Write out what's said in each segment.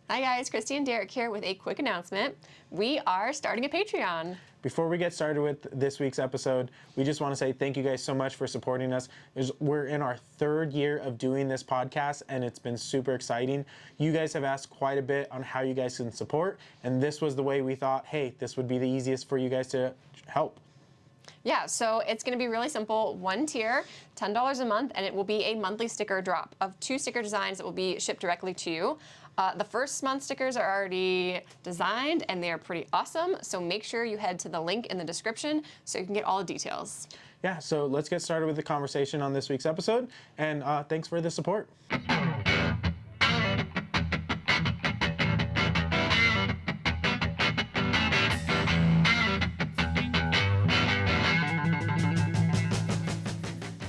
Hi guys, Christy and Derek here with a quick announcement. We are starting a Patreon. Before we get started with this week's episode, we just want to say thank you guys so much for supporting us. We're in our third year of doing this podcast, and it's been super exciting. You guys have asked quite a bit on how you guys can support, and this was the way we thought, hey, this would be the easiest for you guys to help. Yeah, so it's going to be really simple. One tier, $10 a month, and it will be a monthly sticker drop of 2 sticker designs that will be shipped directly to you. The first month stickers are already designed, and they are pretty awesome, so make sure you head to the link in the description so you can get all the details. Yeah, so let's get started with the conversation on this week's episode, and thanks for the support.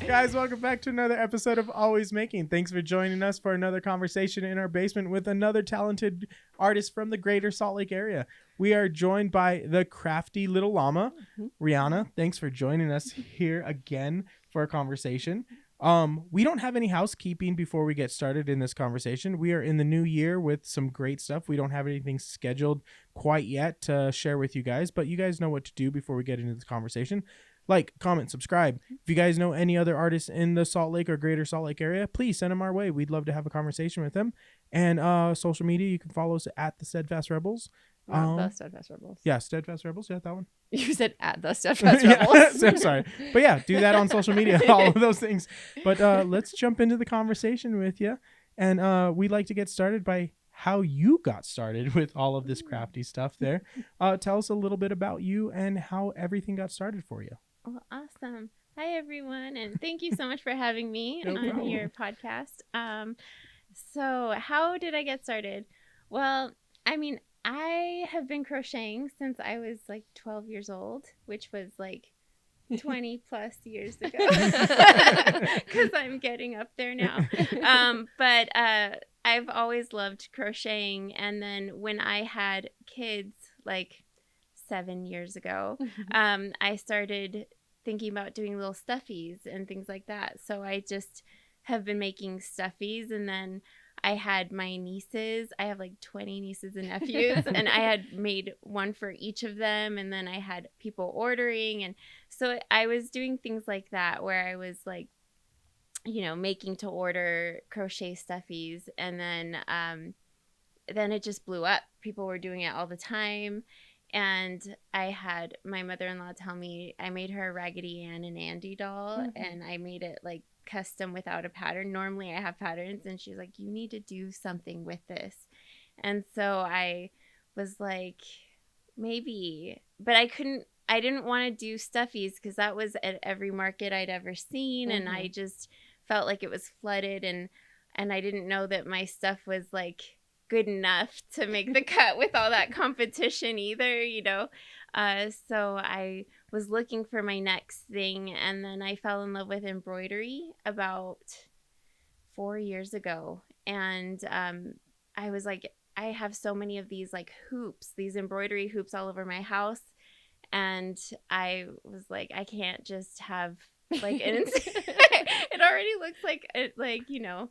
Guys, welcome back to another episode of Always Making. Thanks for joining us for another conversation in our basement with another talented artist from the greater Salt Lake area. We are joined by the Crafty Little Llama. Rhianna, thanks for joining us here again for a conversation. We don't have any housekeeping before we get started in this conversation. We are in the new year with some great stuff. We don't have anything scheduled quite yet to share with you guys, but you guys know what to do before we get into this conversation. Like, comment, subscribe. If you guys know any other artists in the Salt Lake or greater Salt Lake area, please send them our way. We'd love to have a conversation with them. And social media, you can follow us at the Steadfast Rebels. The Steadfast Rebels. Yeah, Steadfast Rebels. Yeah, that one. You said at the Steadfast Rebels. So, sorry. But yeah, do that on social media, all of those things. But let's jump into the conversation with you. And we'd like to get started by how you got started with all of this crafty stuff there. Tell us a little bit about you and how everything got started for you. Well, awesome. Hi, everyone, and thank you so much for having me on your podcast. So how did I get started? Well, I mean, I have been crocheting since I was like 12 years old, which was like 20 plus years ago because I'm getting up there now. But I've always loved crocheting. And then when I had kids, like 7 years ago, I started thinking about doing little stuffies and things like that. So I just have been making stuffies, and then I had my nieces. I have like 20 nieces and nephews, and I had made one for each of them, and then I had people ordering, and so I was doing things like that where I was like, you know, making to order crochet stuffies, and then it just blew up. People were doing it all the time. And I had my mother-in-law tell me I made her a Raggedy Ann and Andy doll, and I made it like custom without a pattern. Normally I have patterns, and she's like, you need to do something with this. And so I was like, maybe, but I didn't want to do stuffies because that was at every market I'd ever seen. And I just felt like it was flooded, and I didn't know that my stuff was like good enough to make the cut with all that competition either, you know. So I was looking for my next thing, and then I fell in love with embroidery about 4 years ago. And I was like, I have so many of these like hoops, these embroidery hoops all over my house, and I was like, I can't just have like an it already looks like you know,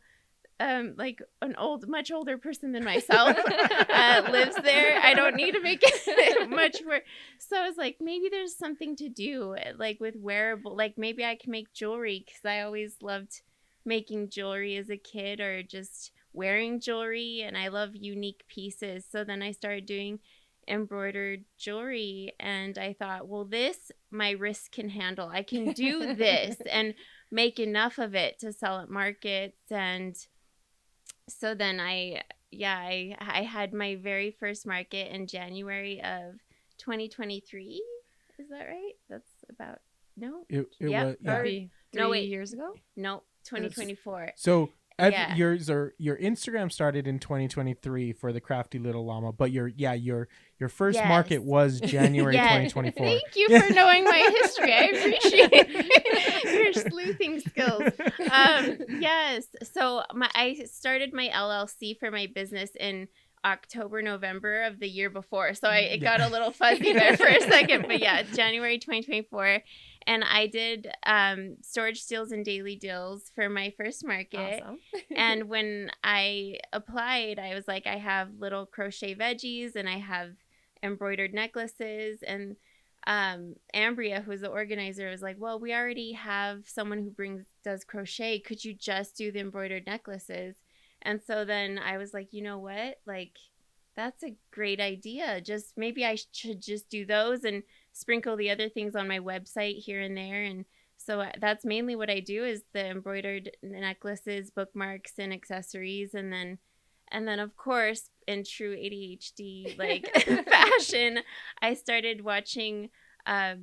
like an much older person than myself lives there. I don't need to make it much work. So I was like, maybe there's something to do like with wearable, like maybe I can make jewelry, because I always loved making jewelry as a kid, or just wearing jewelry, and I love unique pieces. So then I started doing embroidered jewelry, and I thought, well, this my wrist can handle. I can do this and make enough of it to sell at markets. And so then I had my very first market in January of 2023. Is that right? That's about, no? It was, yeah. Maybe 3 years ago? No, 2024. So Yeah. your Instagram started in 2023 for the Crafty Little Llama, but your first market was January 2024. Thank you for knowing my history. I appreciate your sleuthing skills. Yes. So I started my LLC for my business in October, November of the year before. So it got a little fuzzy there for a second. But yeah, January 2024. And I did storage steals and daily deals for my first market. Awesome. And when I applied, I was like, I have little crochet veggies and I have embroidered necklaces. And Ambria, who's the organizer, was like, well, we already have someone who does crochet. Could you just do the embroidered necklaces? And so then I was like, you know what? Like, that's a great idea. Just maybe I should just do those and sprinkle the other things on my website here and there. And so that's mainly what I do, is the embroidered necklaces, bookmarks, and accessories. And then of course, in true ADHD like fashion, I started watching I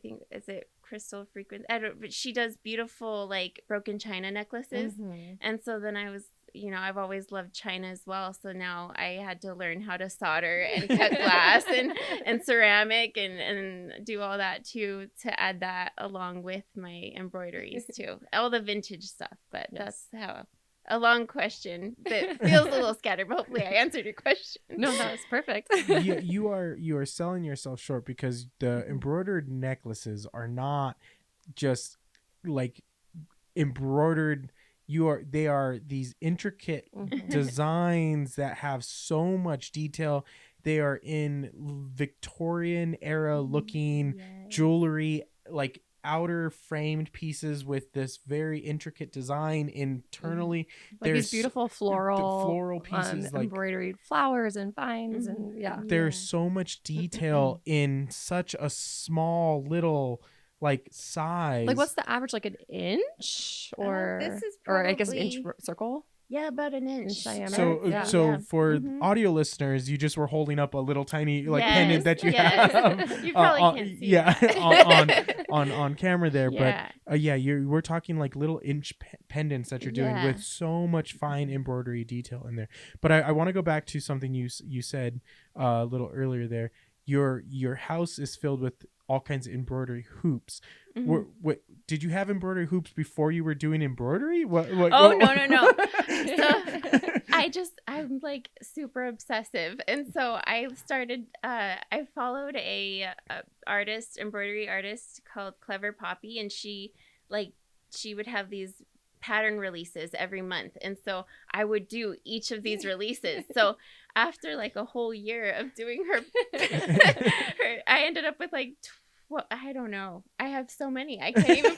think, is it Crystal Frequency? But she does beautiful like broken china necklaces. Mm-hmm. And so then I was, I've always loved china as well. So now I had to learn how to solder and cut glass and ceramic and do all that too, to add that along with my embroideries too. All the vintage stuff. But that's how. A long question that feels a little scattered, but hopefully I answered your question. No, that was perfect. you are selling yourself short, because the embroidered necklaces are not just like embroidered. They are these intricate designs that have so much detail. They are in Victorian era looking jewelry, like outer framed pieces with this very intricate design internally. Like these beautiful floral pieces, like embroidered flowers and vines, and there's so much detail in such a small little like size. Like, what's the average? Like an inch, or this is or I guess an probably- inch circle. Yeah, about an inch. Diameter. So for audio listeners, you just were holding up a little tiny like Yes, pendant that you yes. have. You probably can't see on camera there, Yeah. but we're talking like little inch pendants that you're doing Yeah. with so much fine embroidery detail in there. But I want to go back to something you said a little earlier there. Your house is filled with all kinds of embroidery hoops. What did you have embroidery hoops before you were doing embroidery? No. So I'm like super obsessive, and so I started. I followed a embroidery artist called Clever Poppy, and she would have these pattern releases every month, and so I would do each of these releases. So after like a whole year of doing her I ended up with like I don't know. I have so many. I can't even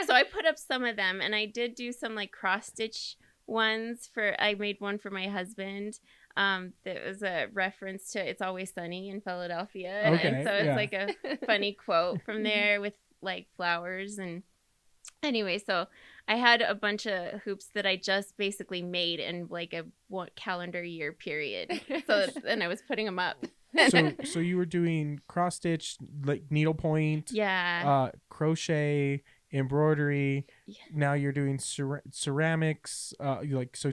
so I put up some of them, and I did do some like cross stitch ones I made one for my husband. That was a reference to It's Always Sunny in Philadelphia. And so it's like a funny quote from there with like flowers. And anyway, so I had a bunch of hoops that I just basically made in like a calendar year period. So then I was putting them up. So you were doing cross stitch, like needlepoint, crochet, embroidery. Now you're doing ceramics,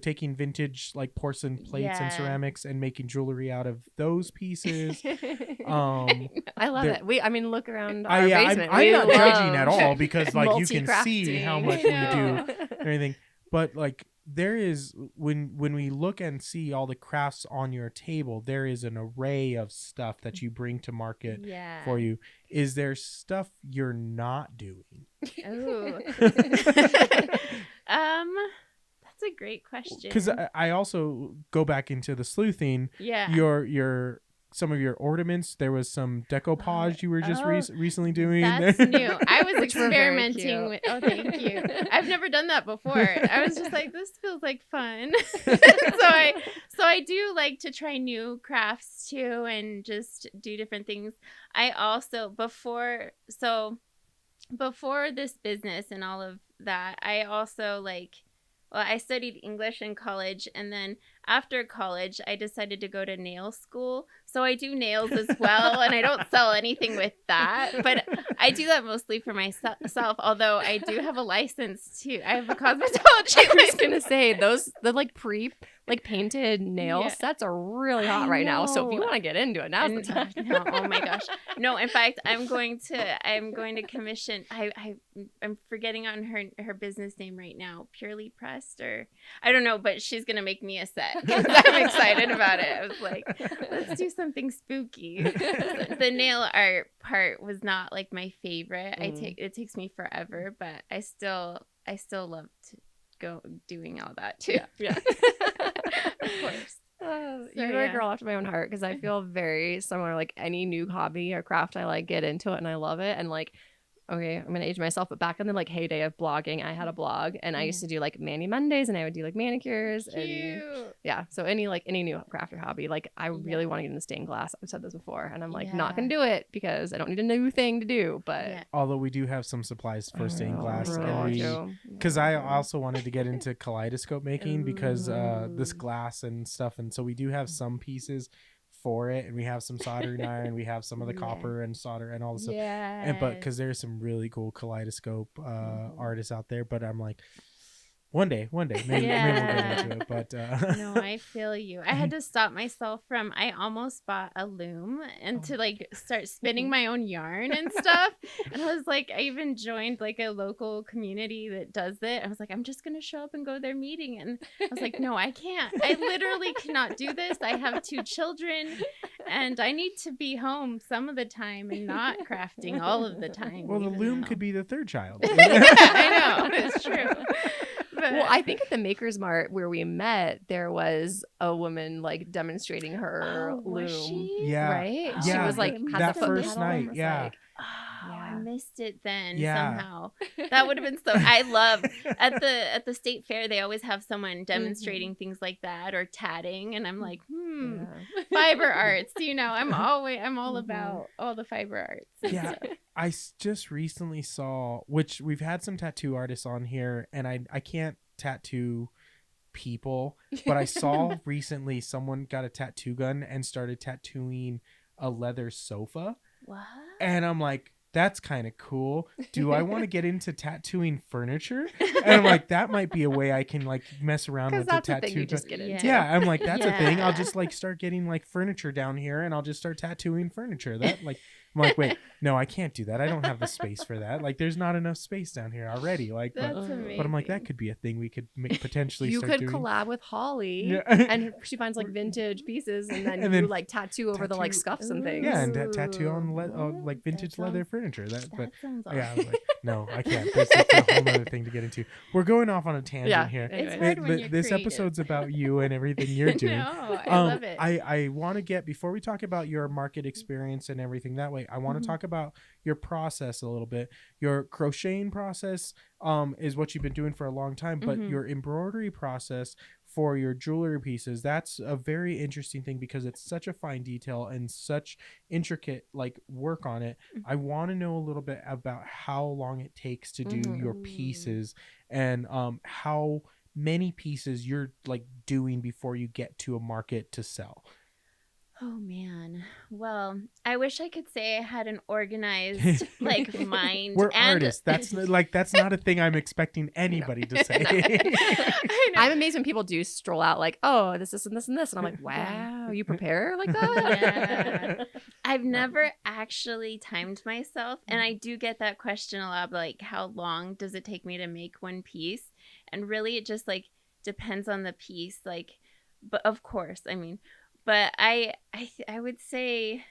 taking vintage like porcelain plates and ceramics and making jewelry out of those pieces. I love it. Look around our I'm basement. not judging at all, because like you can see multi-crafting. how much we do and everything. But like there is, when we look and see all the crafts on your table, there is an array of stuff that you bring to market for you. Is there stuff you're not doing? Oh. That's a great question. Because I also go back into the sleuthing. Yeah. Your some of your ornaments. There was some decoupage you were just recently doing. That's new. I was Which were very experimenting cute. with. Oh, thank you. I've never done that before. I was just like, this feels like fun. so I do like to try new crafts too, and just do different things. I also before this business and all of that, I also I studied English in college, and then after college, I decided to go to nail school. So I do nails as well, and I don't sell anything with that, but I do that mostly for myself, although I do have a license too. I have a cosmetology I was license. gonna say the like painted nail Yeah. sets are really hot I right now. So if you know. want to get into it, now's the time. No, oh my gosh. No, in fact, I'm going to commission. I'm forgetting on her business name right now. Purely Pressed, or I don't know, but she's gonna make me a set. 'Cause I'm excited about it. I was like, let's do something spooky. The nail art part was not like my favorite. It takes me forever, but I still love to go doing all that too. Yeah. Of course. You're a girl after my own heart because I feel very similar. Like any new hobby or craft, I like get into it and I love it. And like, okay, I'm gonna age myself, but back in the like heyday of blogging, I had a blog and I used to do like Mani Mondays and I would do like manicures and yeah. So any new craft or hobby, like I really want to get into stained glass. I've said this before, and I'm like not gonna do it because I don't need a new thing to do. But although we do have some supplies for stained glass, and because I I also wanted to get into kaleidoscope making because this glass and stuff, and so we do have some pieces for it, and we have some soldering iron, we have some of the copper and solder and all this stuff. And but because there's some really cool kaleidoscope artists out there, but I'm like, one day maybe we'll get into it. But no, I feel you. I had to stop myself from. I almost bought a loom and to like start spinning my own yarn and stuff. And I was like, I even joined like a local community that does it. I was like, I'm just gonna show up and go to their meeting. And I was like, no, I can't. I literally cannot do this. I have 2 children, and I need to be home some of the time and not crafting all of the time. well, the loom could be the third child. I know, it's true. Well, I think at the Maker's Mart where we met, there was a woman like demonstrating her loom. Was she? Yeah, right? yeah, She was like had that the foot first pedal and night, was yeah. like, I missed it then Yeah. somehow. That would have been so. I love at the state fair. They always have someone demonstrating things like that or tatting, and I'm like, fiber arts. You know, I'm all about all the fiber arts. Yeah, I just recently saw, which we've had some tattoo artists on here, and I can't tattoo people, but I saw recently someone got a tattoo gun and started tattooing a leather sofa. What? And I'm like, that's kind of cool. Do I want to get into tattooing furniture? And I'm like, that might be a way I can like mess around with the that's tattoo. the thing you just get into. Yeah, I'm like, that's a thing. I'll just like start getting like furniture down here, and I'll just start tattooing furniture. That like, I'm like, wait, no, I can't do that. I don't have the space for that. Like, there's not enough space down here already. Like, That's amazing. but I'm like, that could be a thing we could potentially. You start could doing. collab with Holly, Yeah. and she finds like vintage pieces, and then And you then like tattoo over the like scuffs and things. Yeah, and tattoo on like vintage leather furniture. But sounds awesome. yeah, I was like, no, I can't. That's a whole other thing to get into. We're going off on a tangent here. It's Anyway. hard when you're This creative. episode's about you and everything you're doing. No, I love it. I want to get, before we talk about your market experience and everything that way, I want to talk about your process a little bit. Your crocheting process is what you've been doing for a long time, but your embroidery process for your jewelry pieces, that's a very interesting thing because it's such a fine detail and such intricate like work on it. I want to know a little bit about how long it takes to do your pieces and how many pieces you're like doing before you get to a market to sell. Oh man. Well, I wish I could say I had an organized like mind. We're and artists. That's not a thing I'm expecting anybody to say. I know. I'm amazed when people do stroll out like, oh, this and this and this, and I'm like, wow, you prepare like that? Yeah. I've never actually timed myself, and I do get that question a lot, like how long does it take me to make one piece? And really it just like depends on the piece, like, but of course, I mean, but I would say,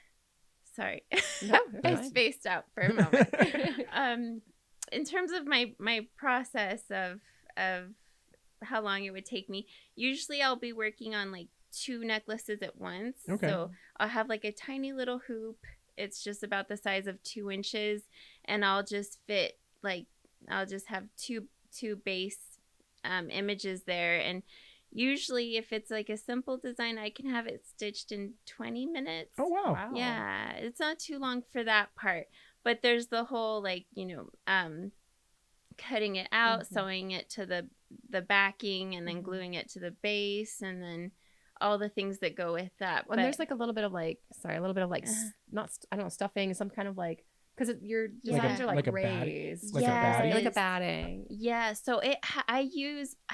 sorry, No, I spaced out for a moment. In terms of my process of how long it would take me, usually I'll be working on like 2 necklaces at once. Okay. So I'll have like a tiny little hoop. It's just about the size of 2 inches, and I'll just have two base images there, and usually if it's like a simple design, I can have it stitched in 20 minutes. Oh wow. Yeah, it's not too long for that part, but there's the whole like, cutting it out, sewing it to the backing, and then gluing it to the base, and then all the things that go with that. When there's like a little bit of like, not, I don't know, stuffing, some kind of like Because your designs are like a bat- raised. like a batting? Like a batting. Yeah, so I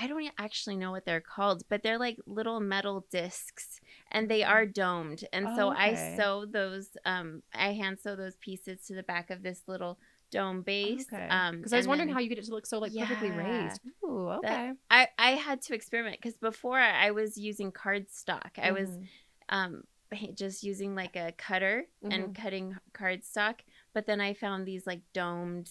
don't actually know what they're called, but they're like little metal discs and they are domed. And so I sew those I hand sew those pieces to the back of this little dome base. Okay. Because I was wondering how you get it to look so like perfectly raised. Ooh, okay. I had to experiment because before I was using cardstock. I was just using like a cutter and cutting cardstock, but then I found these like domed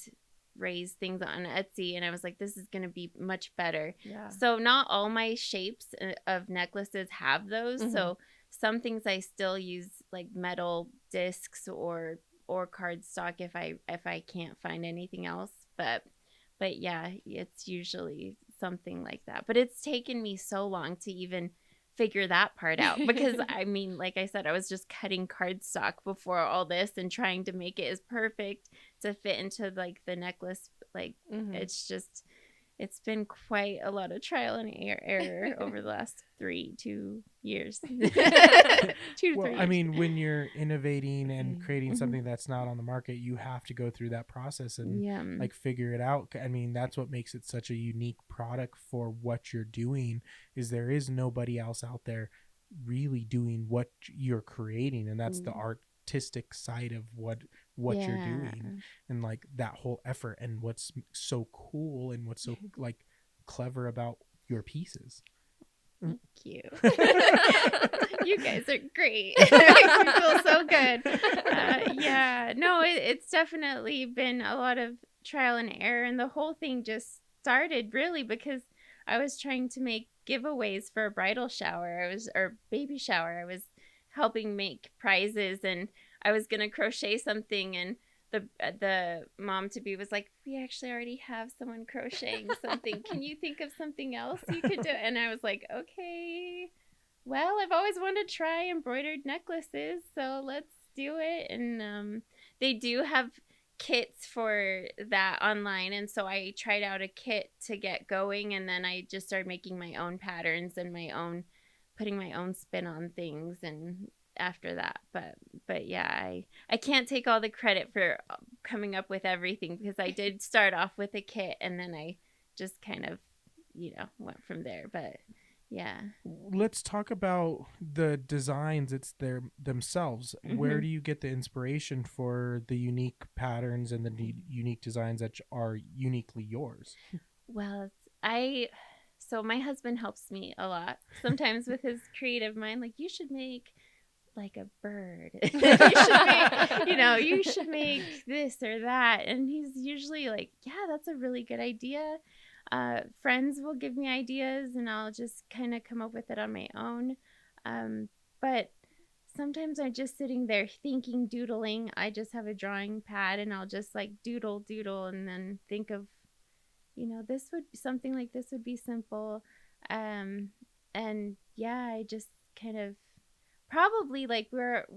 raised things on Etsy and I was like, this is going to be much better. Yeah. So not all my shapes of necklaces have those. So some things I still use like metal discs or cardstock if I can't find anything else. But yeah, it's usually something like that. But it's taken me so long to even figure that part out because I mean, like I said, I was just cutting cardstock before all this and trying to make it as perfect to fit into like the necklace. Like it's been quite a lot of trial and error over the last 2 years. 2 to 3 Well, years. I mean, when you're innovating and creating something that's not on the market, you have to go through that process and like figure it out. I mean, that's what makes it such a unique product for what you're doing is there is nobody else out there really doing what you're creating. And that's the artistic side of what you're doing and like that whole effort and what's so cool and what's so like clever about your pieces. Thank you. You guys are great. It makes me feel so good. Yeah, no, it's definitely been a lot of trial and error, and the whole thing just started really because I was trying to make giveaways for a bridal shower. Or baby shower. I was helping make prizes, and I was gonna crochet something, and the mom to be was like, we actually already have someone crocheting something. Can you think of something else you could do? And I was like, okay, well, I've always wanted to try embroidered necklaces, so let's do it. And they do have kits for that online, and so I tried out a kit to get going, and then I just started making my own patterns and putting my own spin on things and after that. But yeah, I can't take all the credit for coming up with everything because I did start off with a kit and then I just kind of went from there. But yeah, let's talk about the designs themselves. Where do you get the inspiration for the unique patterns and the unique designs that are uniquely yours? Well, so my husband helps me a lot sometimes with his creative mind, like you should make like a bird. You should make this or that. And he's usually like, yeah, that's a really good idea. Friends will give me ideas and I'll just kind of come up with it on my own. But sometimes I'm just sitting there thinking, doodling. I just have a drawing pad and I'll just like doodle and then think of, something like this would be simple. And yeah, I just kind of probably like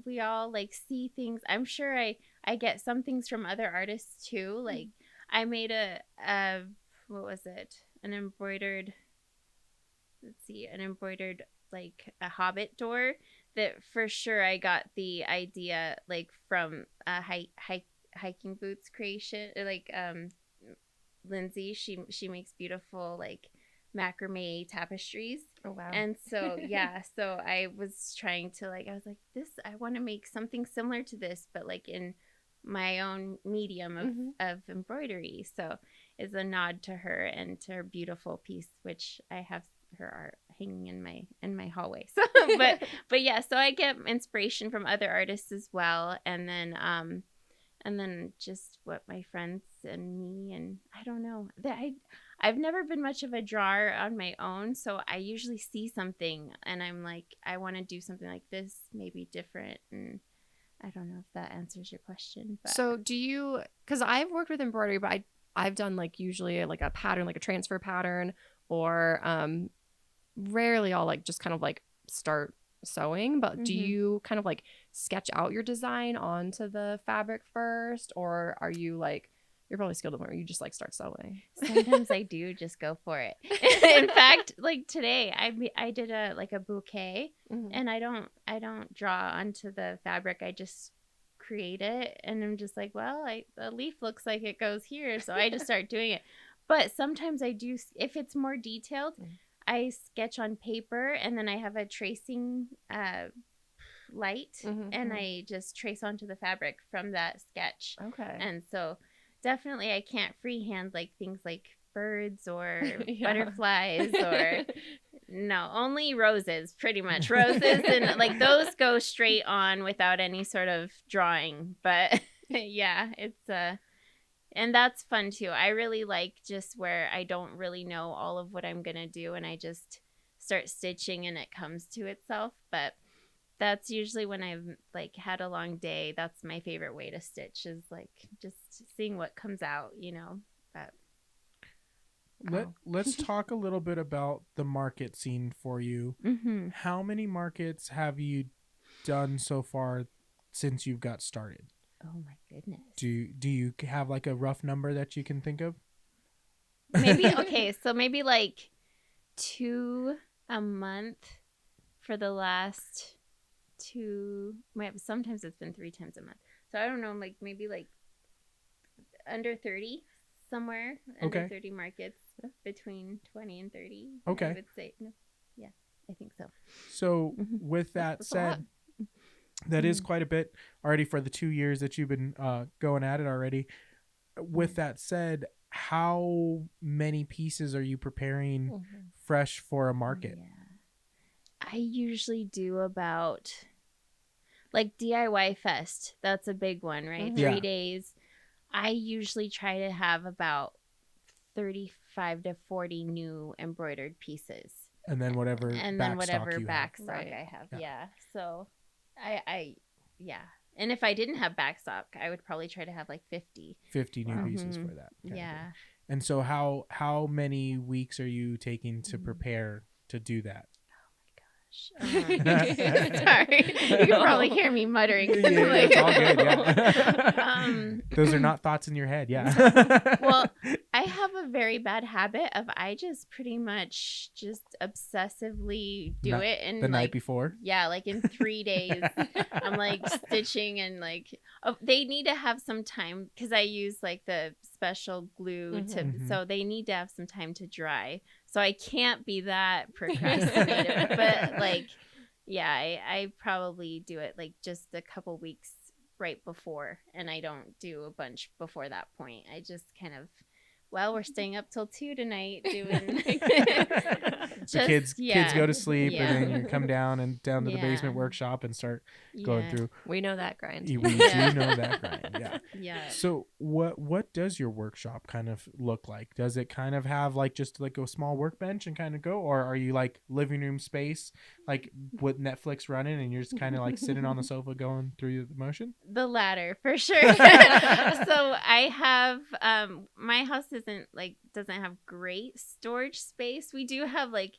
we all like see things. I'm sure I get some things from other artists too. Like I made what was it? An embroidered like a Hobbit door that for sure I got the idea like from hiking boots creation. Like Lindsay, she makes beautiful like macrame tapestries. Oh wow. And so yeah, so I was trying to I was like, I want to make something similar to this but like in my own medium of embroidery. So it's a nod to her and to her beautiful piece, which I have her art hanging in my hallway. So but yeah, so I get inspiration from other artists as well, and then just what my friends and me, and I don't know, that I've never been much of a drawer on my own, so I usually see something and I'm like, I want to do something like this, maybe different. And I don't know if that answers your question. But. So do you, because I've worked with embroidery, but I've done like usually like a pattern, like a transfer pattern, or rarely I'll like just kind of like start sewing. But do you kind of like sketch out your design onto the fabric first, or are you like, you're probably skilled at it, or you just like start sewing? Sometimes I do just go for it. In fact, like today I did a bouquet, and I don't draw onto the fabric. I just create it, and I'm just like, well, the leaf looks like it goes here, so I just start doing it. But sometimes I do, if it's more detailed, I sketch on paper, and then I have a tracing light, and I just trace onto the fabric from that sketch. Okay. And so definitely I can't freehand like things like birds or butterflies or no, only roses, pretty much. Roses and like those go straight on without any sort of drawing. But yeah, it's and that's fun too. I really like just where I don't really know all of what I'm gonna do, and I just start stitching and it comes to itself. But that's usually when I've like had a long day. That's my favorite way to stitch, is like just seeing what comes out, you know. But Let's talk a little bit about the market scene for you. How many markets have you done so far since you've got started? Oh my goodness. Do you have like a rough number that you can think of? Maybe okay, so maybe like 2 a month for the last 2. Sometimes it's been 3 times a month. So I don't know, like maybe like under 30 somewhere. Under 30 markets, between 20 and 30. Okay. I would say yeah, I think so. So with that said, that is quite a bit already for the 2 years that you've been going at it already. With that said, how many pieces are you preparing fresh for a market? I usually do about like DIY Fest. That's a big one, right? 3 days. I usually try to have about 35 to 40 new embroidered pieces. And then whatever backstock I have. Yeah. So I and if I didn't have backstock, I would probably try to have like 50 new pieces for that. Yeah. And so how many weeks are you taking to prepare to do that? Sorry, you can probably hear me muttering. It's all good. Yeah. Those are not thoughts in your head. Yeah. Well, I have a very bad habit of I just pretty much just obsessively do it, and the night before. Yeah, like in 3 days, I'm like stitching, and like they need to have some time because I use like the special glue so they need to have some time to dry. So I can't be that procrastinative, but like, yeah, I probably do it like just a couple weeks right before, and I don't do a bunch before that point. I just kind of, we're staying up till 2 tonight doing. The kids go to sleep, and then you come down to the basement workshop and start going through. We know that grind. We do know that grind. Yeah. Yeah. So what does your workshop kind of look like? Does it kind of have like just like a small workbench and kind of go, or are you like living room space, like with Netflix running, and you're just kind of like sitting on the sofa going through the motion? The latter, for sure. So I have my house doesn't have great storage space. We do have like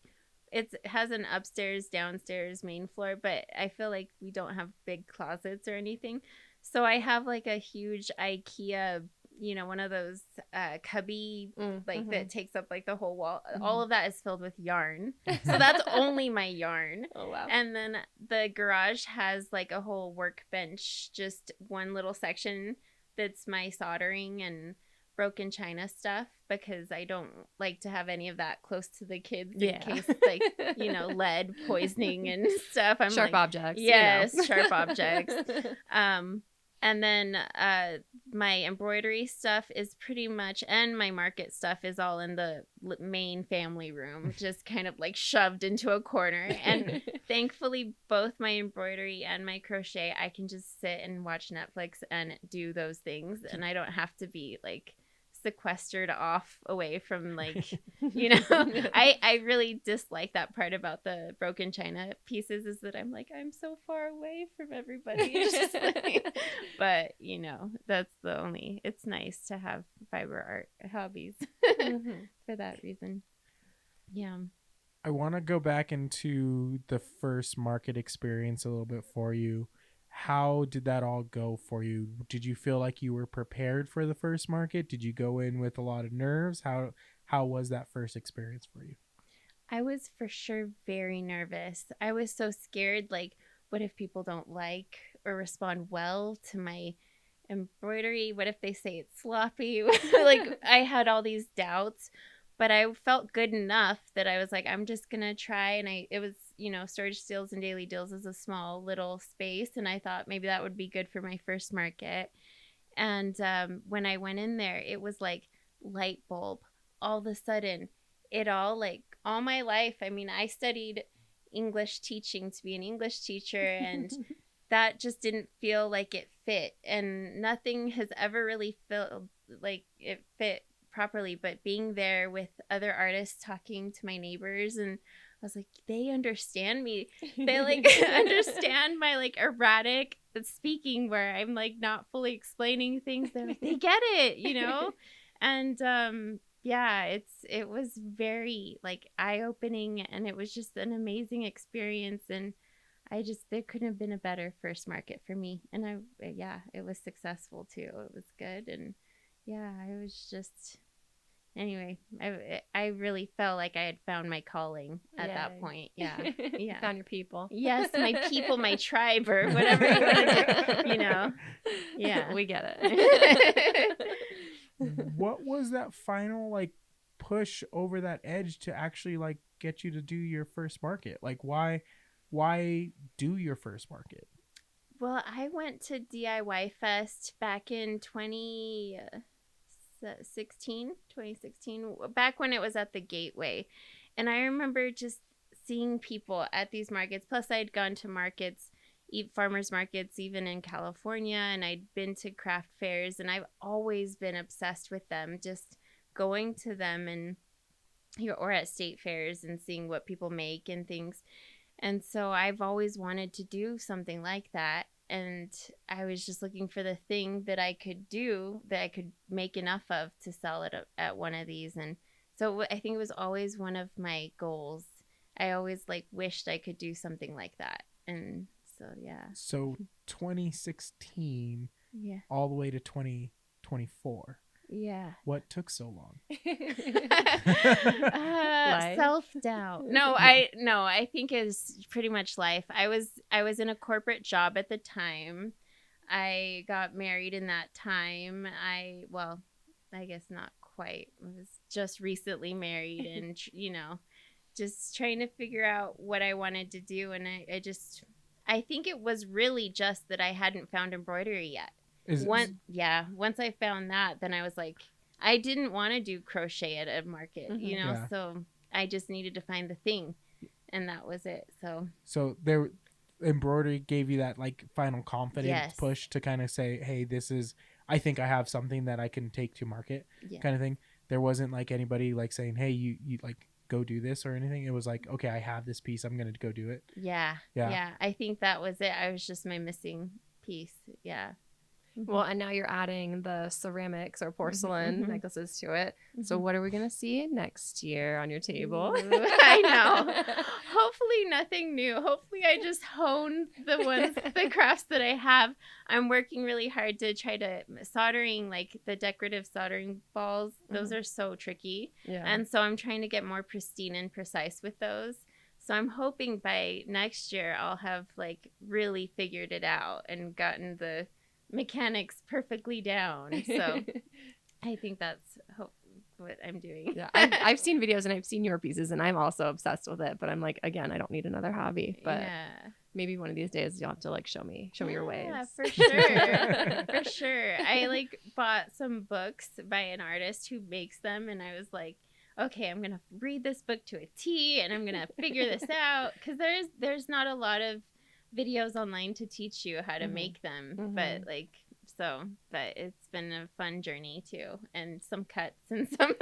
it has an upstairs, downstairs, main floor, but I feel like we don't have big closets or anything. So I have like a huge IKEA, one of those cubby that takes up like the whole wall. All of that is filled with yarn. So that's only my yarn. Oh wow. And then the garage has like a whole workbench, just one little section that's my soldering and broken china stuff, because I don't like to have any of that close to the kids in case like lead poisoning and stuff. I'm sharp objects. Yes, sharp objects. And then my embroidery stuff is pretty much, and my market stuff is all in the main family room, just kind of like shoved into a corner. And thankfully, both my embroidery and my crochet, I can just sit and watch Netflix and do those things, and I don't have to be like sequestered off away from like I really dislike that part about the broken china pieces, is that I'm so far away from everybody. But that's it's nice to have fiber art hobbies for that reason. Yeah. I want to go back into the first market experience a little bit for you. How did that all go for you? Did you feel like you were prepared for the first market? Did you go in with a lot of nerves? How was that first experience for you? I was for sure very nervous. I was so scared. Like what if people don't like or respond well to my embroidery? What if they say it's sloppy? Like, I had all these doubts, but I felt good enough that I was like, I'm just gonna try. And it was, Storage Steals and Daily Deals is a small little space, and I thought maybe that would be good for my first market. And when I went in there, it was like light bulb. All of a sudden, all my life, I mean, I studied English teaching to be an English teacher, and that just didn't feel like it fit. And nothing has ever really felt like it fit properly. But being there with other artists, talking to my neighbors, and I was like, they understand me. They like understand my like erratic speaking where I'm like not fully explaining things. They're like, they get it, And it was very like eye-opening, and it was just an amazing experience. And there couldn't have been a better first market for me. And it was successful too. It was good. And I was just, anyway, I really felt like I had found my calling at that point. Yeah. Found your people. Yes, my people, my tribe, or whatever you want to do, Yeah. We get it. What was that final like push over that edge to actually like get you to do your first market? Like why do your first market? Well, I went to DIY Fest back in 2016, back when it was at the Gateway. And I remember just seeing people at these markets. Plus I'd gone to markets, farmers markets, even in California, and I'd been to craft fairs, and I've always been obsessed with them, just going to them and or at state fairs and seeing what people make and things. And so I've always wanted to do something like that. And I was just looking for the thing that I could do, that I could make enough of to sell it at one of these. And so I think it was always one of my goals. I always like wished I could do something like that. And so, yeah. So 2016 all the way to 2024. Yeah. What took so long? Self-doubt. No, I think it's pretty much life. I was in a corporate job at the time. I got married in that time. I guess not quite. I was just recently married, and just trying to figure out what I wanted to do. And I think it was really just that I hadn't found embroidery yet. Once I found that, then I was like, I didn't want to do crochet at a market, so I just needed to find the thing, and that was it. So there, embroidery gave you that like final confidence push to kind of say, hey, I think I have something that I can take to market, kind of thing. There wasn't like anybody like saying, hey, you like go do this or anything. It was like, okay, I have this piece, I'm gonna go do it. Yeah. I think that was it. I was just my missing piece. Well, and now you're adding the ceramics or porcelain necklaces to it. So what are we going to see next year on your table? I know. Hopefully nothing new. Hopefully I just hone the crafts that I have. I'm working really hard to try to soldering, like the decorative soldering balls. Those are so tricky. Yeah. And so I'm trying to get more pristine and precise with those. So I'm hoping by next year I'll have like really figured it out and gotten the mechanics perfectly down. So I think that's what I'm doing. Yeah, I've seen videos and I've seen your pieces, and I'm also obsessed with it. But I'm like, again, I don't need another hobby. But maybe one of these days you'll have to like show me your ways. Yeah, for sure. For sure. I like bought some books by an artist who makes them, and I was like, okay, I'm gonna read this book to a T, and I'm gonna figure this out, because there's not a lot of videos online to teach you how to make them, but it's been a fun journey too, and some cuts and some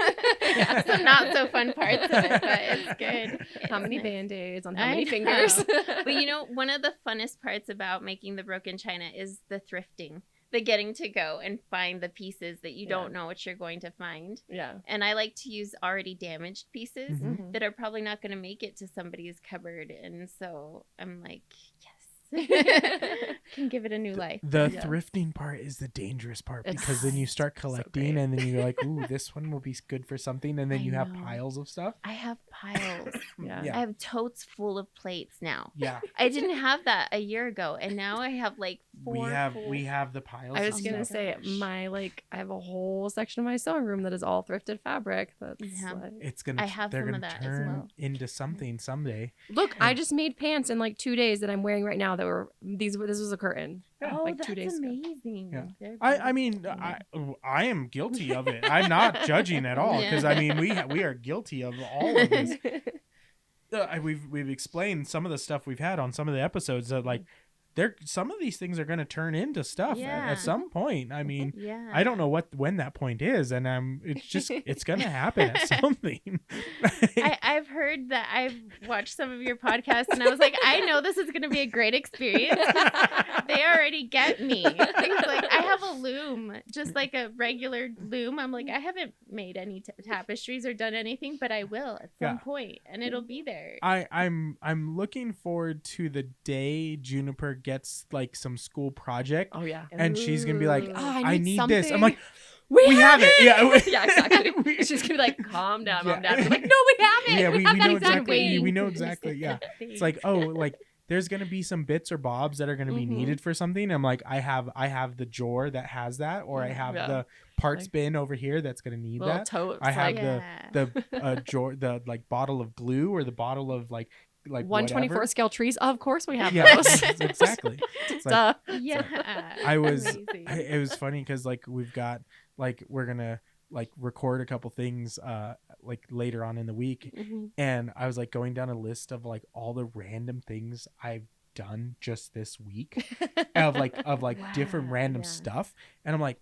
some not so fun parts of it, but it's good. How many band-aids on how many fingers? But one of the funnest parts about making the broken china is the thrifting, the getting to go and find the pieces that you don't know what you're going to find. Yeah. And I like to use already damaged pieces that are probably not going to make it to somebody's cupboard, and so I'm like, yes. can give it a new life. The Yeah. thrifting part is the dangerous part It's because then you start so collecting great. and then you're like, ooh, this one will be good for something. And then I you have know. piles of stuff. I have piles. Yeah. Yeah. I have totes full of plates now. Yeah. I didn't have that a year ago, and now I have like We four. have full... we have the piles. I of was Oh gonna my stuff. say gosh. I have a whole section of my sewing room that is all thrifted fabric. That's Yeah. like, It's gonna. I have they're some gonna of that as turn well. into something someday. look, I just made pants in like 2 days that I'm wearing right now. That were this was a curtain. Yeah. Oh, like 2 that's days ago. amazing. Yeah. They're I mean, beautiful. I am guilty of it. I'm not judging at all because I mean we are guilty of all of this. We've explained some of the stuff we've had on some of the episodes that like some of these things are going to turn into stuff Yeah. at some point. I mean, Yeah. I don't know when that point is, and it's going to happen at something. I've heard that. I've watched some of your podcasts, and I was like, I know this is going to be a great experience. They already get me. It's like I have a loom, just like a regular loom. I'm like, I haven't made any tapestries or done anything, but I will at some point, and it'll be there. I'm looking forward to the day Juniper gets like some school project, Oh yeah. and she's gonna be like, Ooh. Oh, I need something. this. I'm like, we have it. Yeah, yeah, exactly. She's gonna be like, calm down, mom, Yeah. dad. I'm like, no, we have it. Yeah, we have know that exactly. waiting. We know exactly. Yeah, it's like, oh, like there's gonna be some bits or bobs that are gonna be Mhm. needed for something. I'm like, I have the drawer that has that, or I have Yeah. the parts Like- bin over here that's gonna need Little that. totes. I have like, the drawer, the like bottle of glue or the bottle of like 1/24 whatever. scale trees. Of course we have Yeah, those. exactly. It's like, Duh. Yeah. I was Amazing. it was funny because like we've got like we're gonna like record a couple things like later on in the week, Mhm. and I was like going down a list of like all the random things I've done just this week of different Wow, random yeah. stuff, and I'm like,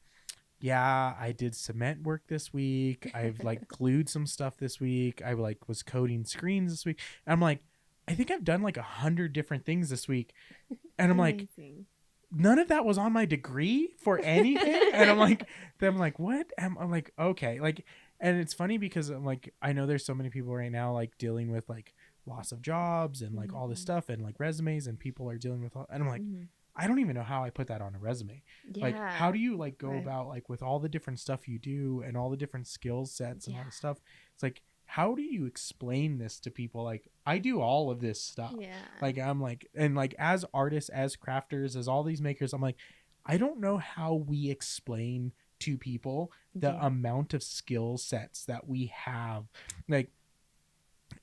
yeah, I did cement work this week, I've like glued some stuff this week, I like was coding screens this week, and I'm like, I think I've done like 100 different things this week, and I'm like, Amazing. none of that was on my degree for anything. And I'm like, what? I'm like, okay. Like, and it's funny because I'm like, I know there's so many people right now like dealing with like loss of jobs and like all this stuff and like resumes, and people are dealing with and I'm like, Mhm. I don't even know how I put that on a resume. Like, Yeah. how do you like go Right. about like with all the different stuff you do and all the different skill sets and all Yeah. the stuff? It's like, how do you explain this to people? Like, I do all of this stuff. Yeah. Like, I'm like, and like as artists, as crafters, as all these makers, I'm like, I don't know how we explain to people the Yeah. amount of skill sets that we have. Like,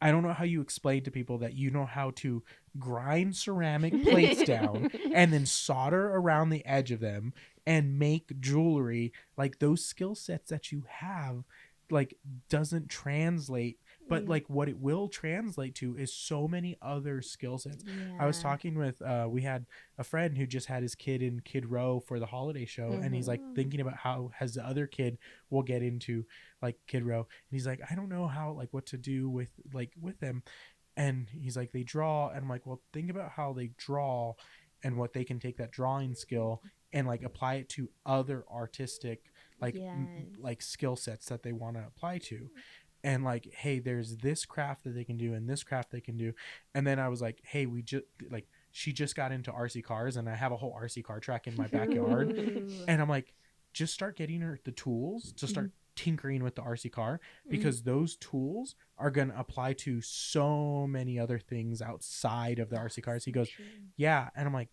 I don't know how you explain to people that you know how to grind ceramic plates down and then solder around the edge of them and make jewelry. Like, those skill sets that you have like doesn't translate, but like what it will translate to is so many other skill sets. I was Yeah. talking with we had a friend who just had his kid in Kid Row for the holiday show, and he's like thinking about how has the other kid will get into like Kid Row, and he's like, I don't know how like what to do with them, and he's like, they draw, and I'm like, well, think about how they draw and what they can take that drawing skill and like apply it to other artistic like Yes. like skill sets that they want to apply to. And like, hey, there's this craft that they can do and this craft they can do. And then I was like, hey, we just like, she just got into RC cars, and I have a whole RC car track in my backyard. And I'm like, just start getting her the tools to start tinkering with the RC car, because those tools are going to apply to so many other things outside of the RC cars. He goes, yeah. And I'm like,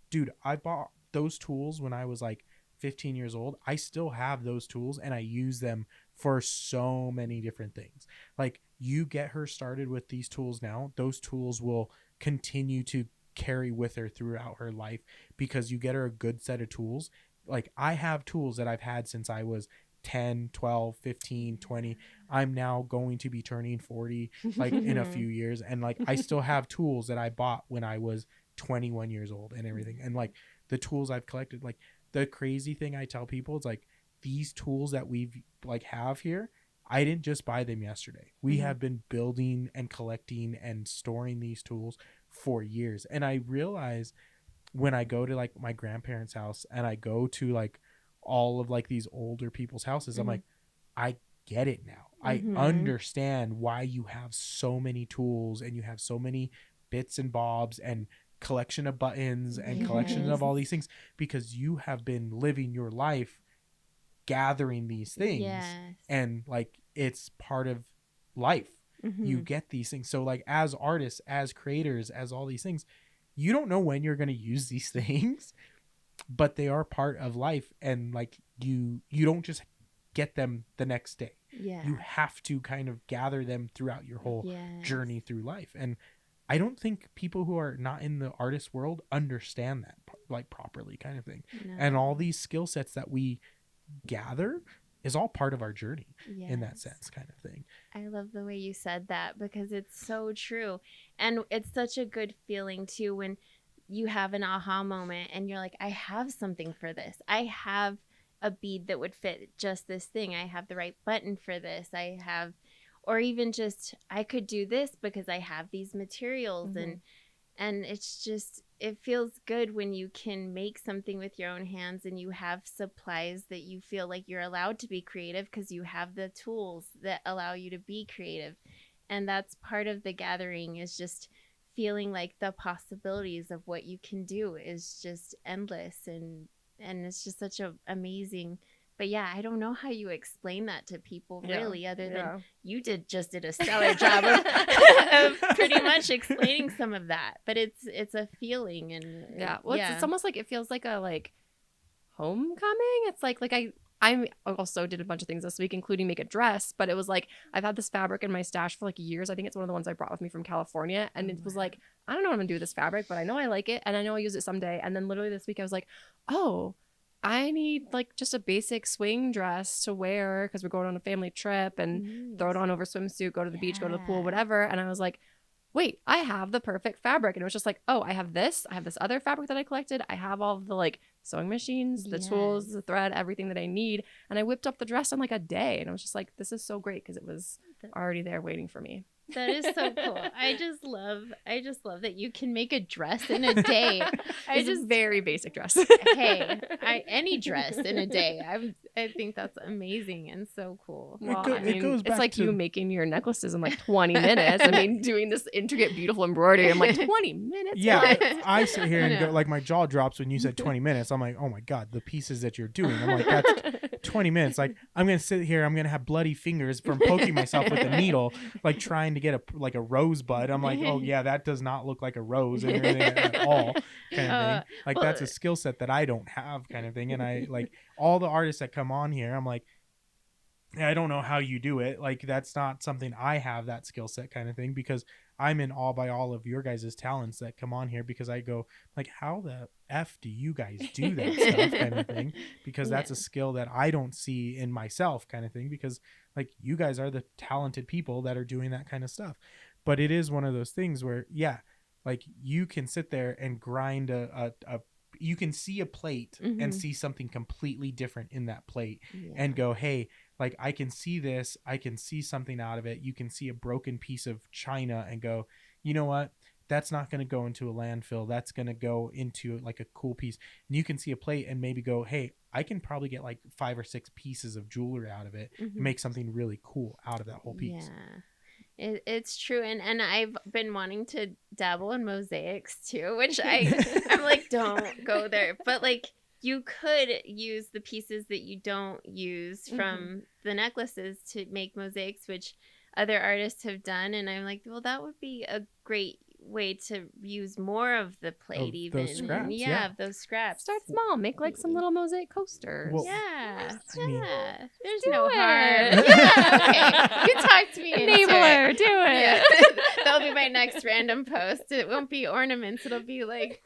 dude, I bought those tools when I was like 15 years old. I still have those tools, and I use them for so many different things. Like, you get her started with these tools now, those tools will continue to carry with her throughout her life, because you get her a good set of tools. Like, I have tools that I've had since I was 10, 12, 15, 20. I'm now going to be turning 40 like in a few years, and like I still have tools that I bought when I was 21 years old and everything. And like the tools I've collected, like the crazy thing I tell people is like, these tools that we've like have here, I didn't just buy them yesterday. We have been building and collecting and storing these tools for years. And I realize when I go to like my grandparents' house and I go to like all of like these older people's houses, I'm like, I get it now. I understand why you have so many tools and you have so many bits and bobs and collection of buttons and collection of all these things, because you have been living your life gathering these things. And like, it's part of life. You get these things. So like, as artists, as creators, as all these things, you don't know when you're going to use these things, but they are part of life. And like, you don't just get them the next day. You have to kind of gather them throughout your whole journey through life. And I don't think people who are not in the artist world understand that like properly, kind of thing. And all these skill sets that we gather is all part of our journey in that sense, kind of thing. I love the way you said that, because it's so true. And it's such a good feeling too when you have an aha moment and you're like, I have something for this. I have a bead that would fit just this thing. I have the right button for this. I have, or even just, I could do this because I have these materials. And it's just, it feels good when you can make something with your own hands and you have supplies that you feel like you're allowed to be creative because you have the tools that allow you to be creative. And that's part of the gathering, is just feeling like the possibilities of what you can do is just endless. And it's just such a amazing. But yeah, I don't know how you explain that to people really, other than you did a stellar job of pretty much explaining some of that. But it's a feeling. And it's almost like, it feels like a like homecoming. It's like I also did a bunch of things this week, including make a dress, but it was like, I've had this fabric in my stash for like years. I think it's one of the ones I brought with me from California. And it was like, I don't know what I'm gonna do with this fabric, but I know I like it and I know I'll use it someday. And then literally this week I was like, oh, I need like just a basic swing dress to wear because we're going on a family trip, and throw it on over swimsuit, go to the beach, go to the pool, whatever. And I was like, wait, I have the perfect fabric. And it was just like, oh, I have this other fabric that I collected. I have all of the like sewing machines, the tools, the thread, everything that I need. And I whipped up the dress in like a day. And I was just like, this is so great, because it was already there waiting for me. That is so cool. I just love that you can make a dress in a day. It's a very basic dress. Any dress in a day. I think that's amazing and so cool. Well, it goes back, it's like you making your necklaces in like 20 minutes. I mean, doing this intricate, beautiful embroidery in like 20 minutes. Yeah, I sit here and go, like, my jaw drops when you said 20 minutes. I'm like, oh my God, the pieces that you're doing. I'm like, that's 20 minutes. Like, I'm going to sit here, I'm going to have bloody fingers from poking myself with a needle, like trying to get a rosebud. I'm like, oh yeah, that does not look like a rose and everything at all, kind of thing. Like, that's a skill set that I don't have, kind of thing. And I like all the artists that come on here, I'm like, I don't know how you do it. Like, that's not something I have, that skill set, kind of thing, because I'm in awe by all of your guys' talents that come on here, because I go like, how the F do you guys do that stuff, kind of thing, because that's a skill that I don't see in myself, kind of thing, because like, you guys are the talented people that are doing that kind of stuff. But it is one of those things where, like, you can sit there and grind you can see a plate and see something completely different in that plate and go, hey, like, I can see this, I can see something out of it. You can see a broken piece of china and go, you know what? That's not going to go into a landfill. That's going to go into like a cool piece. And you can see a plate and maybe go, hey, I can probably get like 5 or 6 pieces of jewelry out of it and make something really cool out of that whole piece. Yeah. It's true. And I've been wanting to dabble in mosaics too, which I'm like, don't go there. But like, you could use the pieces that you don't use from the necklaces to make mosaics, which other artists have done. And I'm like, well, that would be a great way to use more of the plate, even those scraps, of those scraps. Start small, make like some little mosaic coasters. Well, There's no harm. Okay, you talked me into Enabler, it. do it. That'll be my next random post. It won't be ornaments, it'll be like,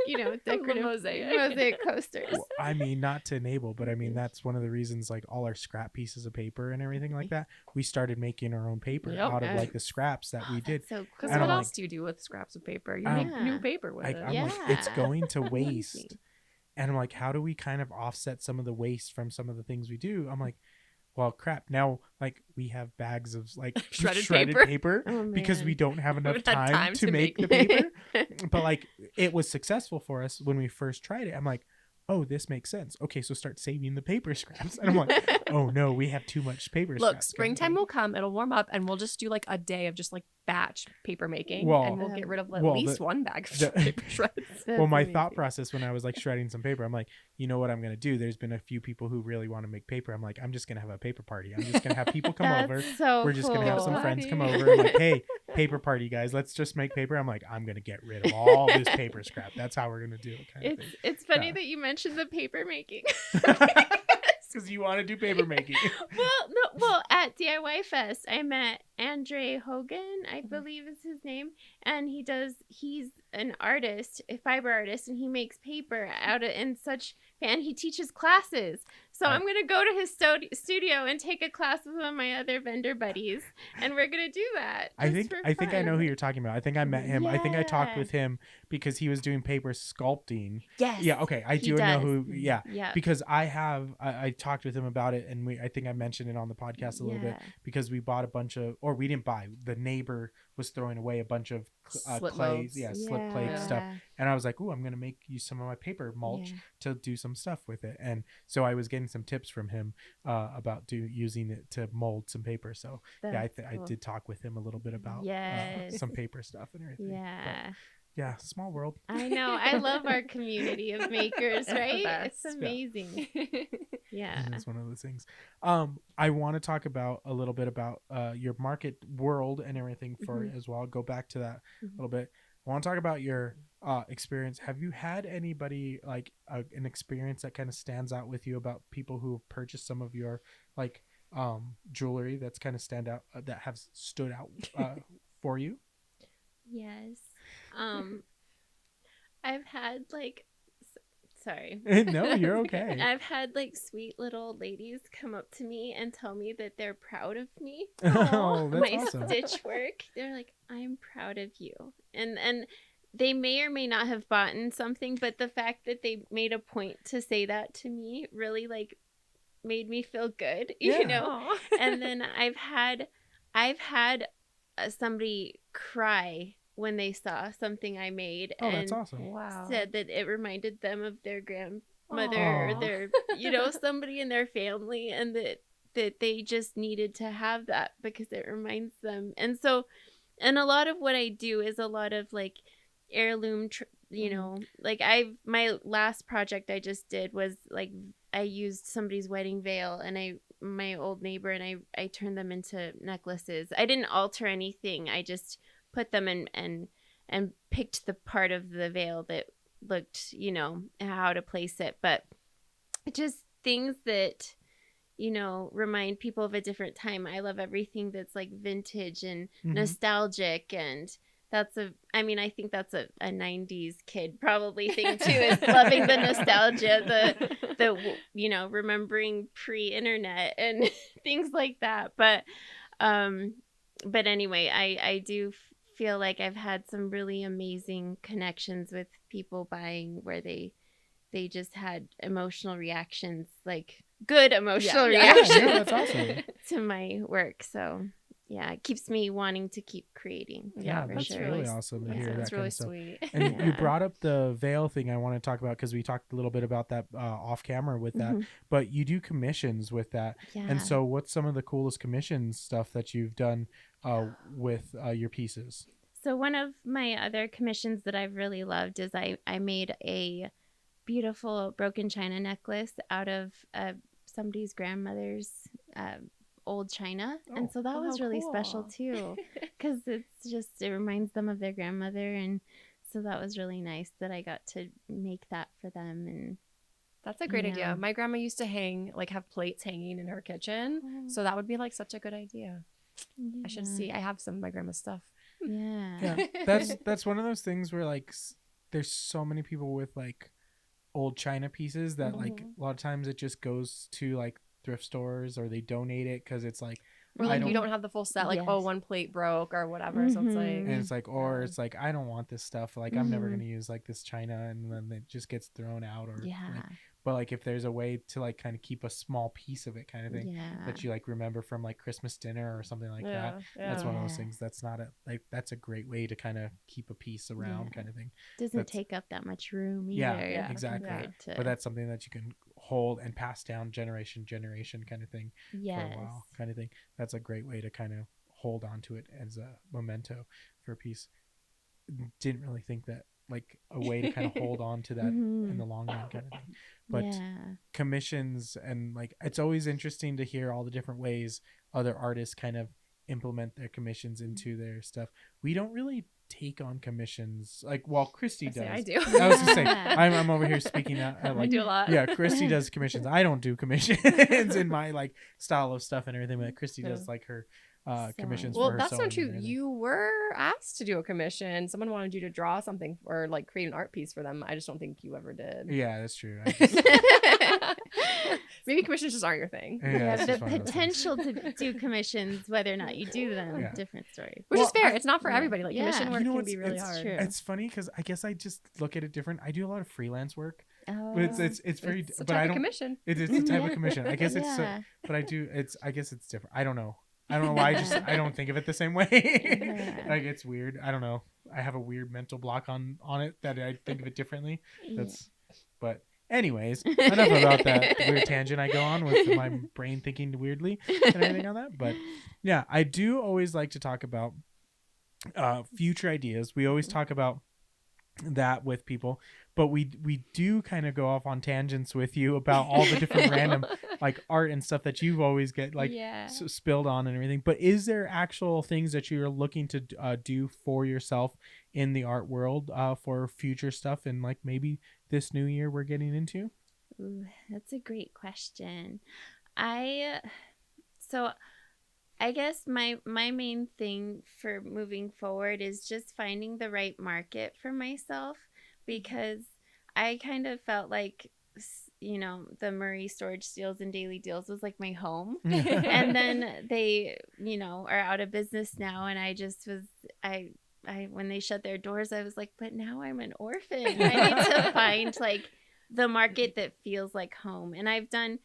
decorative mosaic coasters. Well, I mean, not to enable, but I mean, that's one of the reasons, like, all our scrap pieces of paper and everything like that, we started making our own paper out of like the scraps that we did. So because what else do you do with scraps of paper? You make new paper with it. I'm like, it's going to waste. And I'm like, how do we kind of offset some of the waste from some of the things we do? I'm like, well, crap. Now, like, we have bags of like shredded paper because we don't have enough time to make the paper. But like, it was successful for us when we first tried it. I'm like, oh, this makes sense. Okay, so start saving the paper scraps. And I'm like, oh no, we have too much paper scraps. Look, springtime will come. It'll warm up, and we'll just do like a day of just like batch paper making, Well- and we'll get rid of at well, least one bag of the- paper shreds. Well, my That's thought amazing. process when I was like shredding some paper, I'm like, you know what I'm gonna do? There's been a few people who really want to make paper. I'm like, I'm just gonna have a paper party. I'm just gonna have people come over. So We're just gonna have some cool. friends come Party. over. I'm like, hey, paper party, guys. Let's just make paper. I'm like, I'm gonna get rid of all this paper scrap. That's how we're gonna do it. Kind of thing. It's funny Yeah. that you mentioned the paper making. Because you want to do paper making. Well, at DIY Fest, I met Andre Hogan, I believe is his name, and he's an artist, a fiber artist, and he makes paper and he teaches classes. So I'm going to go to his studio and take a class with one of my other vendor buddies, and we're going to do that. I just think for I know who fun. you're talking about. I think I met him. I think I talked Yeah. with him because he was doing paper sculpting. Yes. Yeah, okay. I he do know does. who. Yeah. Yeah. Because I talked with him about it, and I think I mentioned it on the podcast a little bit, because we bought a bunch of, or we didn't buy, the neighbor was throwing away a bunch of Slip clay, molds. slip plate stuff, and I was like, ooh, I'm gonna use some of my paper mulch to do some stuff with it. And so I was getting some tips from him about using it to mold some paper. So I did talk with him a little bit about Yes. some paper stuff and everything. Yeah. But, yeah, small world. I know. I love our community of makers, It's the right? best. It's amazing. Yeah. And it's one of those things. I want to talk about a little bit about your market world and everything for as well. Go back to that a little bit. I want to talk about your experience. Have you had anybody like an experience that kind of stands out with you about people who have purchased some of your like jewelry that's kind of that have stood out for you? Yes. I've had like sorry. No, you're okay. I've had like sweet little ladies come up to me and tell me that they're proud of me. Oh, that's My awesome. stitch work. They're like, I'm proud of you. And they may or may not have bought something, but the fact that they made a point to say that to me really like made me feel good, you know? Aw. And then I've had somebody cry when they saw something I made Oh, and that's awesome. Wow. said that it reminded them of their grandmother Aw. or their somebody in their family, and that they just needed to have that because it reminds them. And so, and a lot of what I do is a lot of like heirloom like my last project I just did was like I used somebody's wedding veil, and my old neighbor, and I turned them into necklaces. I didn't alter anything. I just put them in and picked the part of the veil that looked, how to place it. But just things that, remind people of a different time. I love everything that's like vintage and nostalgic, and I think that's a 90s kid probably thing too, is loving the nostalgia, the remembering pre-internet and things like that. But anyway, I do feel like I've had some really amazing connections with people buying where they just had emotional reactions, like good emotional reactions Yeah, that's awesome. to my work. So yeah, it keeps me wanting to keep creating. Yeah, for that's sure. really awesome to hear that That's kind really of stuff. sweet. And you Yeah. brought up the veil thing I want to talk about, because we talked a little bit about that off camera with that, but you do commissions with that. Yeah. And so what's some of the coolest commissions stuff that you've done with your pieces? So one of my other commissions that I've really loved is I made a beautiful broken china necklace out of somebody's grandmother's old china. And so that was how really cool. special too, because it reminds them of their grandmother. And so that was really nice that I got to make that for them. And That's a great Yeah. idea. My grandma used to have plates hanging in her kitchen. So that would be like such a good idea. I should see. I have some of my grandma's stuff. Yeah. Yeah, that's one of those things where like there's so many people with like old china pieces that like a lot of times it just goes to like thrift stores, or they donate it because it's like Or like I you don't have the full set, like, oh, Yes. one plate broke or whatever. So it's like, and it's like, or Yeah. it's like, I don't want this stuff, like I'm never gonna use like this china, and then it just gets thrown out, or Yeah. like, but like if there's a way to like kind of keep a small piece of it kind of thing Yeah. that you like remember from like Christmas dinner or something like that, that's yeah. one of those Yeah. things that's a great way to kind of keep a piece around kind of thing. Doesn't That's- take up that much room Yeah, either. yeah, exactly. compared to- But that's something that you can hold and pass down generation kind of thing yes. for a while kind of thing. That's a great way to kind of hold on to it as a memento for a piece. Didn't really think that like a way to kind of hold on to that in the long run kind of thing. But commissions, and like it's always interesting to hear all the different ways other artists kind of implement their commissions into their stuff. We don't really take on commissions like, well, Christy does. I do. I was gonna say I'm over here speaking out like, I do a lot. Yeah, Christy does commissions. I don't do commissions in my like style of stuff and everything, but Christy does like her commissions. Well, for her that's not sewing true. and You were asked to do a commission. Someone wanted you to draw something or like create an art piece for them. I just don't think you ever did. Yeah, that's true. Maybe commissions just aren't your thing. Yeah, the potential to do commissions, whether or not you do them, different story. Which is fair. It's not for everybody. Like commission work can be really it's hard. True. It's funny because I guess I just look at it different. I do a lot of freelance work. Oh, But it's very, It's a but type I of don't. commission. It's a type of commission. I guess it's, but I do. It's. I guess it's different. I don't know why. I don't think of it the same way. Like it's weird. I don't know. I have a weird mental block on it that I think of it differently. But anyways, enough about that weird tangent I go on with my brain thinking weirdly and everything on that. But yeah, I do always like to talk about future ideas. We always talk about that with people, but we do kind of go off on tangents with you about all the different random like art and stuff that you've always get like spilled on and everything. But is there actual things that you're looking to do for yourself in the art world for future stuff, and like maybe this new year we're getting into? Ooh, that's a great question. I guess my main thing for moving forward is just finding the right market for myself, because I kind of felt like, you know, the Murray Storage Steals and Daily Deals was like my home. And then they, you know, are out of business now. And I just was, I when they shut their doors, I was like, but now I'm an orphan. I need to find like the market that feels like home. And I've done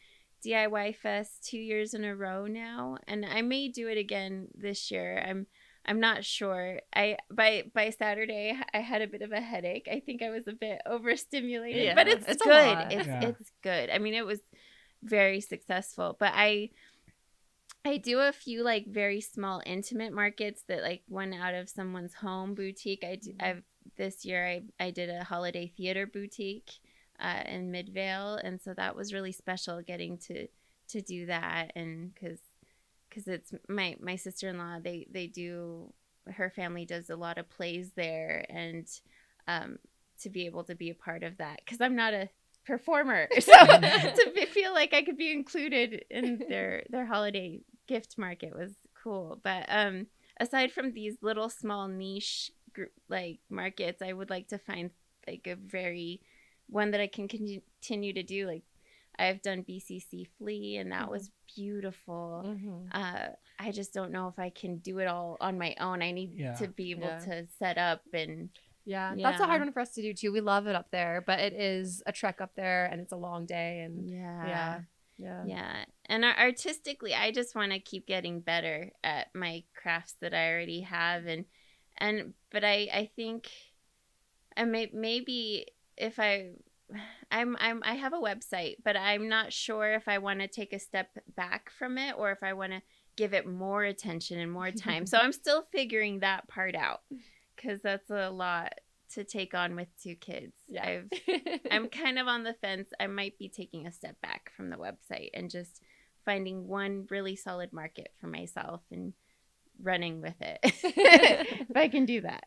DIY Fest 2 years in a row now, and I may do it again this year. I'm not sure. By Saturday I had a bit of a headache. I think I was a bit overstimulated, but it's good. It's good. I mean, it was very successful, but I do a few like very small intimate markets that like went out of someone's home boutique. This year I did a holiday theater boutique in Midvale, and so that was really special getting to do that, and because it's my sister-in-law, they do, her family does a lot of plays there, and to be able to be a part of that, because I'm not a performer, so to feel like I could be included in their holiday gift market was cool. But aside from these little small niche like markets, I would like to find like a very one that I can continue to do. Like I've done BCC Flea, and that was beautiful. I just don't know if I can do it all on my own. I need to be able to set up and that's a hard one for us to do too. We love it up there, but it is a trek up there, and it's a long day, and and artistically I just want to keep getting better at my crafts that I already have, but I think maybe if I have a website, but I'm not sure if I want to take a step back from it or if I want to give it more attention and more time. So I'm still figuring that part out, because that's a lot to take on with 2 kids. I'm kind of on the fence. I might be taking a step back from the website and just finding one really solid market for myself and running with it. If I can do that.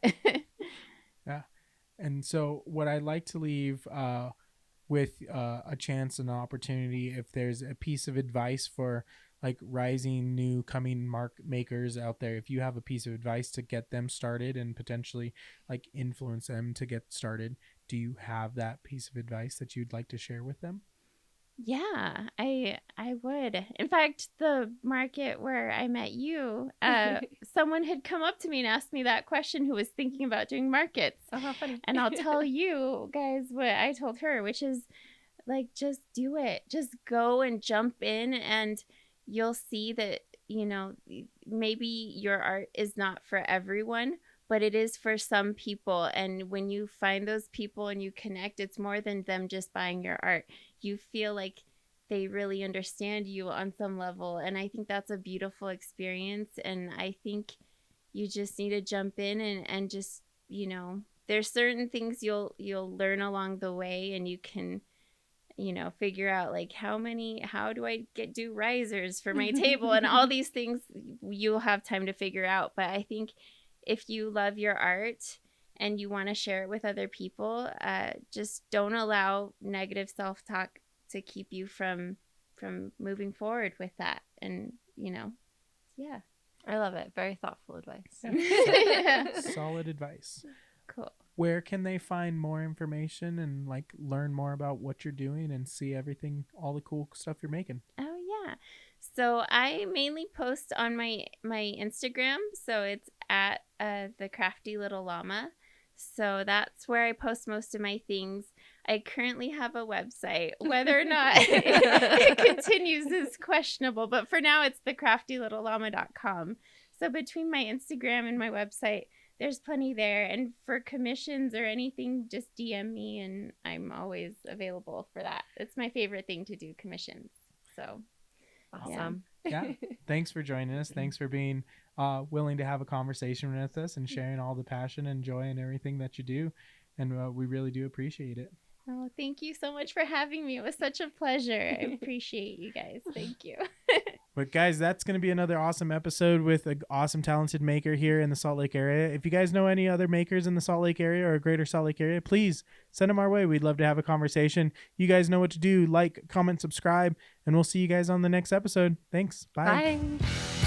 And so what I like to leave with a chance and an opportunity, if there's a piece of advice for like rising new coming makers out there, if you have a piece of advice to get them started and potentially like influence them to get started, do you have that piece of advice that you'd like to share with them? Yeah, I would. In fact, the market where I met you, someone had come up to me and asked me that question who was thinking about doing markets. Oh, how funny. And I'll tell you guys what I told her, which is like, just do it. Just go and jump in, and you'll see that, you know, maybe your art is not for everyone, but it is for some people. And when you find those people and you connect, it's more than them just buying your art. You feel like they really understand you on some level. And I think that's a beautiful experience. And I think you just need to jump in and just, you know, there's certain things you'll learn along the way, and you can, you know, figure out like how do I do risers for my table and all these things you'll have time to figure out. But I think if you love your art and you want to share it with other people, just don't allow negative self-talk to keep you from moving forward with that. And, you know, yeah. I love it. Very thoughtful advice. Yeah. Solid advice. Cool. Where can they find more information and like learn more about what you're doing and see everything, all the cool stuff you're making? Oh yeah. So I mainly post on my Instagram. So it's at the Crafty Little Llama. So that's where I post most of my things. I currently have a website. Whether or not it continues is questionable, but for now it's thecraftylittlellama.com. So between my Instagram and my website, there's plenty there. And for commissions or anything, just DM me and I'm always available for that. It's my favorite thing to do, commissions. So Awesome. Yeah. Thanks for joining us. Thanks for being willing to have a conversation with us and sharing all the passion and joy and everything that you do. And we really do appreciate it. Oh, thank you so much for having me. It was such a pleasure. I appreciate you guys. Thank you. But guys, that's going to be another awesome episode with an awesome, talented maker here in the Salt Lake area. If you guys know any other makers in the Salt Lake area or greater Salt Lake area, please send them our way. We'd love to have a conversation. You guys know what to do. Like, comment, subscribe, and we'll see you guys on the next episode. Thanks. Bye. Bye.